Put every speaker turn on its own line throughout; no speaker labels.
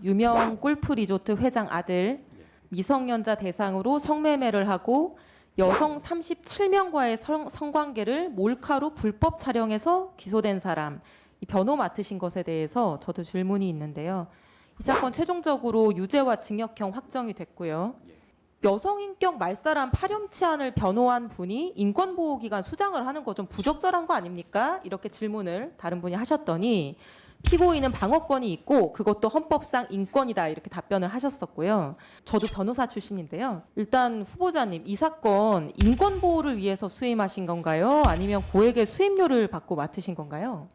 유명 골프 리조트 회장 아들 미성년자 대상으로 성매매를 하고 여성 37명과의 성관계를 몰카로 불법 촬영해서 기소된 사람, 이 변호 맡으신 것에 대해서 저도 질문이 있는데요. 이 사건 최종적으로 유죄와 징역형 확정이 됐고요. 여성 인격 말살한 파렴치한을 변호한 분이 인권보호기관 수장을 하는 거 좀 부적절한 거 아닙니까? 이렇게 질문을 다른 분이 하셨더니 피고인은 방어권이 있고 그것도 헌법상 인권이다 이렇게 답변을 하셨었고요. 저도 변호사 출신인데요. 일단 후보자님, 이 사건 인권보호를 위해서 수임하신 건가요? 아니면 고액의 수임료를 받고 맡으신 건가요?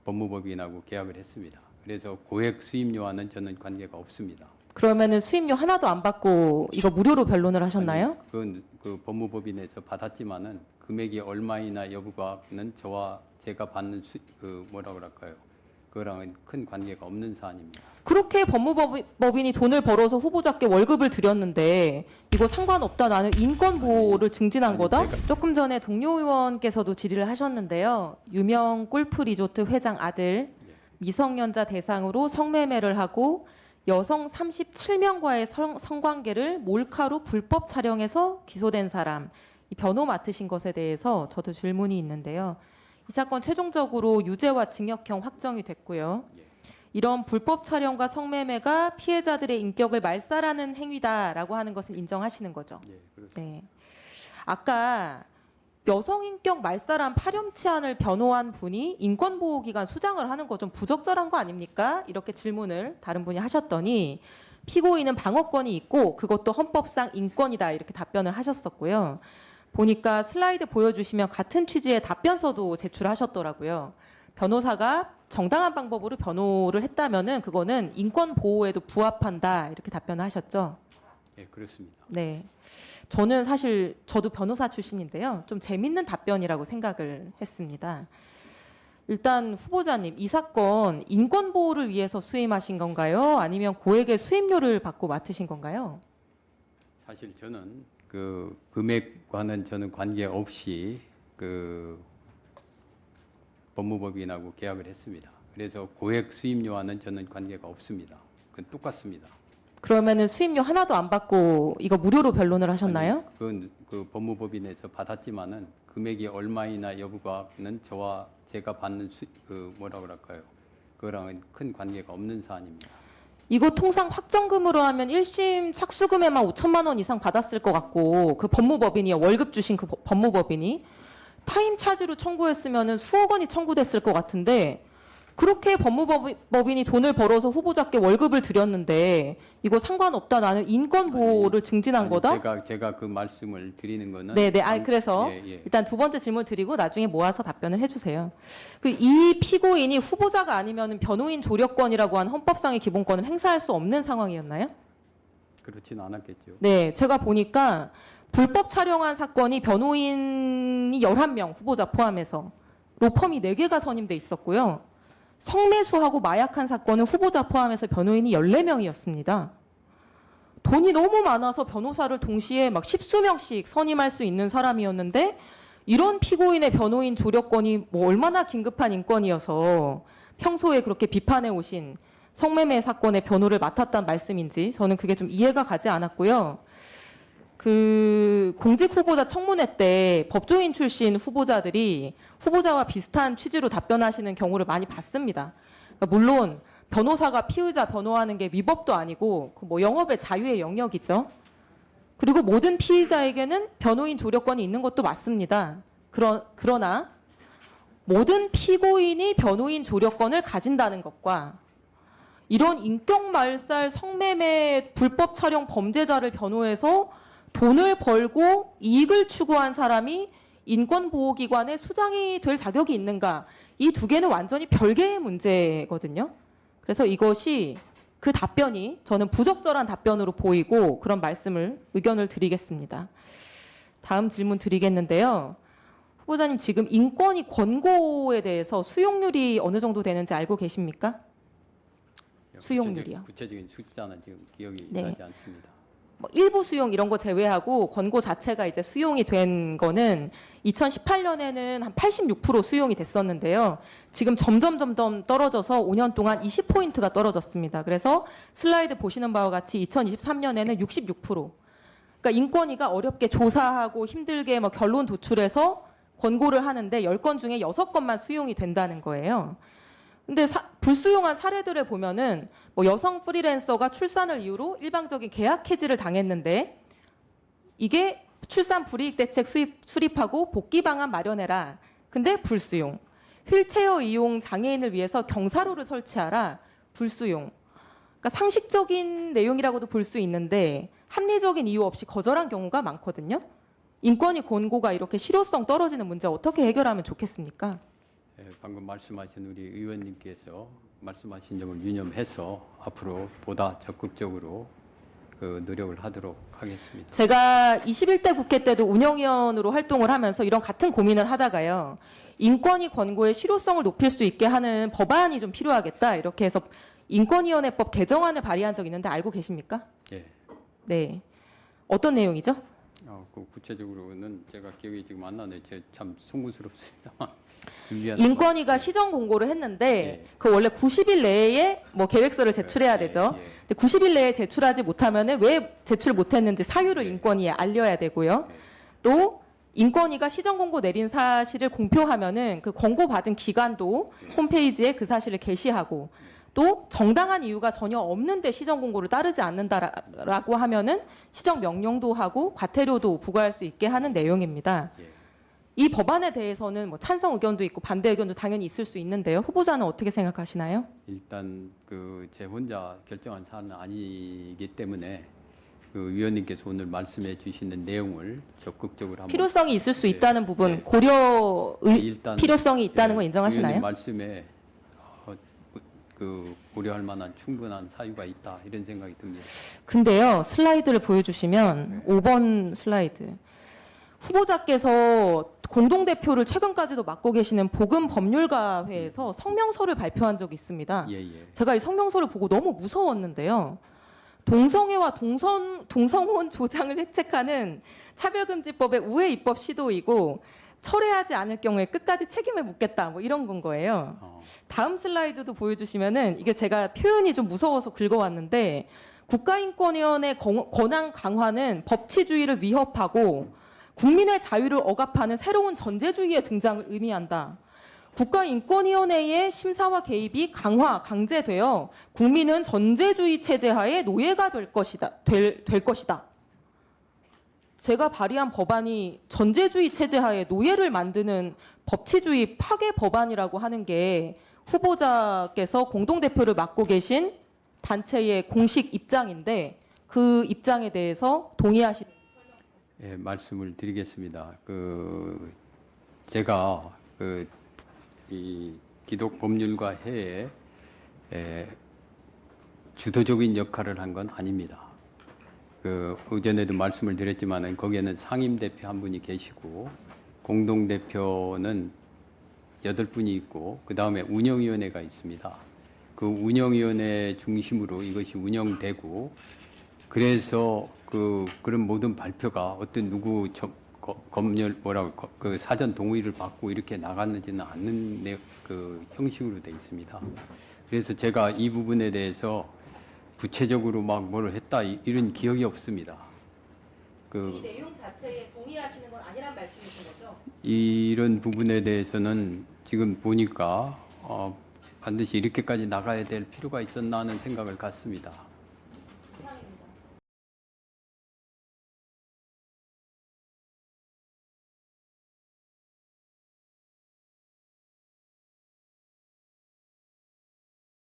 법무법인하고 계약을 했습니다. 그래서 고액 수임료와는 저는 관계가 없습니다.
그러면은 수임료 하나도 안 받고 이거 무료로 변론을 하셨나요?
아니, 그건 그 법무법인에서 받았지만은 금액이 얼마이나 여부가는 저와 제가 받는 뭐라 그럴까요? 그거랑은 큰 관계가 없는 사안입니다.
그렇게 법무법인이 돈을 벌어서 후보자께 월급을 드렸는데 이거 상관없다, 나는 인권보호를 증진한
아니,
거다? 조금 전에 동료 의원께서도 질의를 하셨는데요. 유명 골프 리조트 회장 아들 미성년자 대상으로 성매매를 하고 여성 37명과의 성관계를 몰카로 불법 촬영해서 기소된 사람, 이 변호 맡으신 것에 대해서 저도 질문이 있는데요. 이 사건 최종적으로 유죄와 징역형 확정이 됐고요. 이런 불법 촬영과 성매매가 피해자들의 인격을 말살하는 행위다라고 하는 것은 인정하시는 거죠? 네. 아까 여성 인격 말살한 파렴치한을 변호한 분이 인권보호기관 수장을 하는 거 좀 부적절한 거 아닙니까? 이렇게 질문을 다른 분이 하셨더니 피고인은 방어권이 있고 그것도 헌법상 인권이다 이렇게 답변을 하셨었고요. 보니까 슬라이드 보여주시면 같은 취지의 답변서도 제출하셨더라고요. 변호사가 정당한 방법으로 변호를 했다면은 그거는 인권 보호에도 부합한다 이렇게 답변을 하셨죠.
네, 그렇습니다.
네, 저는 사실 저도 변호사 출신인데요. 좀 재밌는 답변이라고 생각을 했습니다. 일단 후보자님, 이 사건 인권 보호를 위해서 수임하신 건가요? 아니면 고액의 수임료를 받고 맡으신 건가요?
사실 저는 그 금액과는 저는 관계 없이 그 법무법인하고 계약을 했습니다. 그래서 고액 수임료와는 저는 관계가 없습니다. 그건 똑같습니다.
그러면은 수임료 하나도 안 받고 이거 무료로 변론을 하셨나요?
아니, 그건 그 법무법인에서 받았지만은 금액이 얼마이나 여부가는 저와 제가 받는 뭐라 그럴까요? 그거랑은 큰 관계가 없는 사안입니다.
이거 통상 확정금으로 하면 1심 착수금에만 5천만 원 이상 받았을 것 같고 그 법무법인이요, 월급 주신 그 법무법인이 타임 차지로 청구했으면 수억 원이 청구됐을 것 같은데 그렇게 법무법인이 돈을 벌어서 후보자께 월급을 드렸는데 이거 상관없다, 나는 인권 보호를 증진한 거다?
제가 그 말씀을 드리는 거는
네네. 그래서 일단 두 번째 질문 드리고 나중에 모아서 답변을 해주세요. 이 피고인이 후보자가 아니면 변호인 조력권이라고 하는 헌법상의 기본권을 행사할 수 없는 상황이었나요?
그렇지는 않았겠죠.
네, 제가 보니까 불법 촬영한 사건이 변호인이 11명, 후보자 포함해서 로펌이 4개가 선임돼 있었고요. 성매수하고 마약한 사건은 후보자 포함해서 변호인이 14명이었습니다. 돈이 너무 많아서 변호사를 동시에 막 10수명씩 선임할 수 있는 사람이었는데 이런 피고인의 변호인 조력권이 뭐 얼마나 긴급한 인권이어서 평소에 그렇게 비판해 오신 성매매 사건의 변호를 맡았단 말씀인지 저는 그게 좀 이해가 가지 않았고요. 그 공직 후보자 청문회 때 법조인 출신 후보자들이 후보자와 비슷한 취지로 답변하시는 경우를 많이 봤습니다. 그러니까 물론 변호사가 피의자 변호하는 게 위법도 아니고 뭐 영업의 자유의 영역이죠. 그리고 모든 피의자에게는 변호인 조력권이 있는 것도 맞습니다. 그러나 모든 피고인이 변호인 조력권을 가진다는 것과 이런 인격말살, 성매매, 불법 촬영 범죄자를 변호해서 돈을 벌고 이익을 추구한 사람이 인권보호기관의 수장이 될 자격이 있는가? 이 두 개는 완전히 별개의 문제거든요. 그래서 이것이 그 답변이 저는 부적절한 답변으로 보이고 그런 의견을 드리겠습니다. 다음 질문 드리겠는데요. 후보자님, 지금 인권위 권고에 대해서 수용률이 어느 정도 되는지 알고 계십니까? 수용률이요.
구체적인 숫자는 지금 기억이
네.
나지 않습니다.
뭐 일부 수용 이런 거 제외하고 권고 자체가 이제 수용이 된 거는 2018년에는 한 86% 수용이 됐었는데요. 지금 점점 떨어져서 5년 동안 20포인트가 떨어졌습니다. 그래서 슬라이드 보시는 바와 같이 2023년에는 66%. 그러니까 인권위가 어렵게 조사하고 힘들게 뭐 결론 도출해서 권고를 하는데 10건 중에 6건만 수용이 된다는 거예요. 근데 불수용한 사례들을 보면은 뭐 여성 프리랜서가 출산을 이유로 일방적인 계약 해지를 당했는데 이게 출산 불이익 대책 수립하고 복귀 방안 마련해라. 근데 불수용. 휠체어 이용 장애인을 위해서 경사로를 설치하라. 불수용. 그러니까 상식적인 내용이라고도 볼 수 있는데 합리적인 이유 없이 거절한 경우가 많거든요. 인권위 권고가 이렇게 실효성 떨어지는 문제 어떻게 해결하면 좋겠습니까?
예, 방금 말씀하신 우리 의원님께서 말씀하신 점을 유념해서 앞으로 보다 적극적으로 그 노력을 하도록 하겠습니다.
제가 21대 국회 때도 운영위원으로 활동을 하면서 이런 같은 고민을 하다가요. 인권위 권고의 실효성을 높일 수 있게 하는 법안이 좀 필요하겠다. 이렇게 해서 인권위원회법 개정안을 발의한 적이 있는데 알고 계십니까?
예.
네. 어떤 내용이죠?
그 구체적으로는 제가 기억이 지금 안 나네. 제 참 송구스럽습니다만.
인권위가 시정 공고를 했는데 그 원래 90일 내에 뭐 계획서를 제출해야 되죠. 근데 90일 내에 제출하지 못하면은 왜 제출 못했는지 사유를 인권위에 알려야 되고요. 또 인권위가 시정 공고 내린 사실을 공표하면은 그 권고 받은 기관도 홈페이지에 그 사실을 게시하고 또 정당한 이유가 전혀 없는데 시정 공고를 따르지 않는다라고 하면은 시정 명령도 하고 과태료도 부과할 수 있게 하는 내용입니다. 이 법안에 대해서는 뭐 찬성 의견도 있고 반대 의견도 당연히 있을 수 있는데요. 후보자는 어떻게 생각하시나요?
일단 그 제 혼자 결정한 사안은 아니기 때문에 그 위원님께서 오늘 말씀해 주시는 내용을 적극적으로 한번
필요성이 있을 수
네,
있다는 부분
네. 일단
필요성이 있다는 건
예,
인정하시나요?
위원님 말씀에 그 고려할 만한 충분한 사유가 있다 이런 생각이 듭니다.
근데요, 슬라이드를 보여주시면 5번 슬라이드. 후보자께서 공동대표를 최근까지도 맡고 계시는 보건법률가회에서 성명서를 발표한 적이 있습니다.
예.
제가 이 성명서를 보고 너무 무서웠는데요. 동성애와 동성혼 조장을 획책하는 차별금지법의 우회 입법 시도이고 철회하지 않을 경우에 끝까지 책임을 묻겠다 뭐 이런 건 거예요. 다음 슬라이드도 보여주시면은 이게 제가 표현이 좀 무서워서 긁어왔는데 국가인권위원회 권한 강화는 법치주의를 위협하고 국민의 자유를 억압하는 새로운 전제주의의 등장을 의미한다. 국가인권위원회의 심사와 개입이 강제되어 국민은 전제주의 체제하에 노예가 될 것이다. 제가 발의한 법안이 전제주의 체제하에 노예를 만드는 법치주의 파괴 법안이라고 하는 게 후보자께서 공동대표를 맡고 계신 단체의 공식 입장인데 그 입장에 대해서 동의하시나요?
예, 말씀을 드리겠습니다. 제가 이 기독법률가 회에 주도적인 역할을 한 건 아닙니다. 의전에도 말씀을 드렸지만은 거기에는 상임대표 한 분이 계시고 공동대표는 8분이 있고 그 다음에 운영위원회가 있습니다. 그 운영위원회 중심으로 이것이 운영되고 그래서 그런 모든 발표가 어떤 누구 그 사전 동의를 받고 이렇게 나갔는지는 않는 형식으로 되어 있습니다. 그래서 제가 이 부분에 대해서 구체적으로 막 뭘 했다 이런 기억이 없습니다.
이 내용 자체에 동의하시는 건 아니란 말씀이신 거죠?
이런 부분에 대해서는 지금 보니까 반드시 이렇게까지 나가야 될 필요가 있었나 하는 생각을 갖습니다.